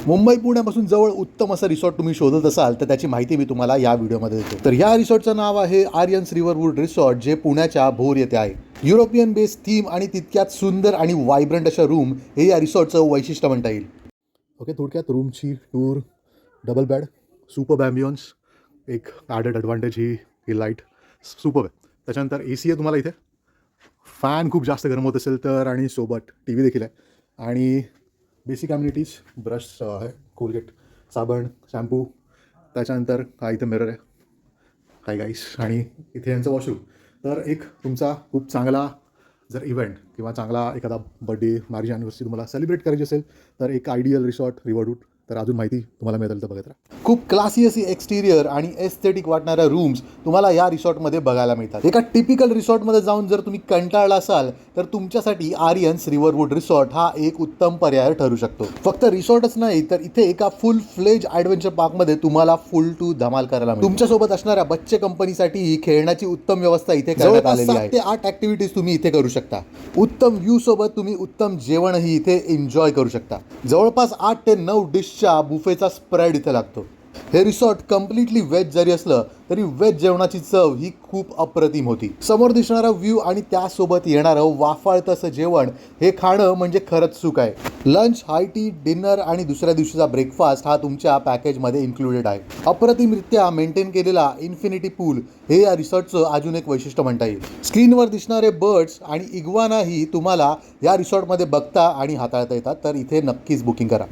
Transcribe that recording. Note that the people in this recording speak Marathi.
मुंबई पुण्यापासून जवळ उत्तम असं रिसॉर्ट तुम्ही शोधत असाल तर त्याची माहिती मी तुम्हाला या व्हिडिओमध्ये देतो. तर ह्या रिसॉर्टचं नाव आहे आर्यन्स रिव्हरवूड रिसॉर्ट, जे पुण्याच्या भोर येथे आहे. युरोपियन बेस्ड थीम आणि तितक्यात सुंदर आणि व्हायब्रंट अशा रूम हे या रिसॉर्टचं वैशिष्ट्य म्हणता येईल. ओके, थोडक्यात रूमची tour, double bed, super ambience, एक ॲडेड ॲडव्हान्टेज ही लाईट सुपर आहे. त्याच्यानंतर AC आहे तुम्हाला इथे, फॅन खूप जास्त गरम होत असेल तर, आणि सोबत TV देखील आहे. आणि बेसिक ॲम्युनिटीज, ब्रश आहे, कोलगेट, साबण, शॅम्पू, त्याच्यानंतर हा इथे मिरर आहे, हाय गाईस, आणि इथे यांचं वॉशरूम. तर एक तुमचा खूप चांगला जर इव्हेंट किंवा चांगला एखादा बर्थडे, मॅरेज ॲनिव्हर्सरी तुम्हाला सेलिब्रेट करायची असेल तर एक आयडियल रिसॉर्ट रिव्हरवूड. तर अजून माहिती तुम्हाला मिळेल तर बघत राहा. खूप क्लासी अशी एक्सटिरियर आणि एस्थेटिक वाटणाऱ्या रूम्स तुम्हाला या रिसॉर्टमध्ये बघायला मिळतात. एका टिपिकल रिसॉर्टमध्ये जाऊन जर तुम्ही कंटाळला असाल तर तुमच्यासाठी आर्यन्स रिव्हरवूड रिसॉर्ट हा एक उत्तम पर्याय ठरू शकतो. फक्त रिसॉर्टच नाही तर इथे एका फुल फ्लेज ॲडव्हेंचर पार्कमध्ये तुम्हाला फुल टू धमाल करायला मिळेल. तुमच्यासोबत असणाऱ्या बच्चे कंपनीसाठी ही खेळण्याची उत्तम व्यवस्था इथे करण्यात आलेली आहे. 7 ते 8 ॲक्टिव्हिटीज तुम्ही इथे करू शकता. उत्तम व्ह्यू सोबत तुम्ही उत्तम जेवणही इथे एन्जॉय करू शकता. जवळपास 8 ते 9 डिशच्या बुफेचा स्प्रेड इथे लागतो. हे रिसॉर्ट कम्प्लिटली व्हेज जरी असलं तरी व्हेज जेवणाची चव ही खूप अप्रतिम होती. समोर दिसणारा व्ह्यू आणि त्यासोबत येणारं वाफाळतं असं जेवण हे खाणं म्हणजे खरंच सुख आहे. लंच, हाय टी, डिनर आणि दुसऱ्या दिवशीचा ब्रेकफास्ट हा तुमच्या पॅकेजमध्ये इन्क्लुडेड आहे. अप्रतिमरित्या मेंटेन केलेला इन्फिनिटी पूल हे या रिसॉर्टचं अजून एक वैशिष्ट्य म्हणता येईल. स्क्रीनवर दिसणारे बर्ड्स आणि इग्वानाही तुम्हाला या रिसॉर्टमध्ये बघता आणि हाताळता येतात. तर इथे नक्कीच बुकिंग करा.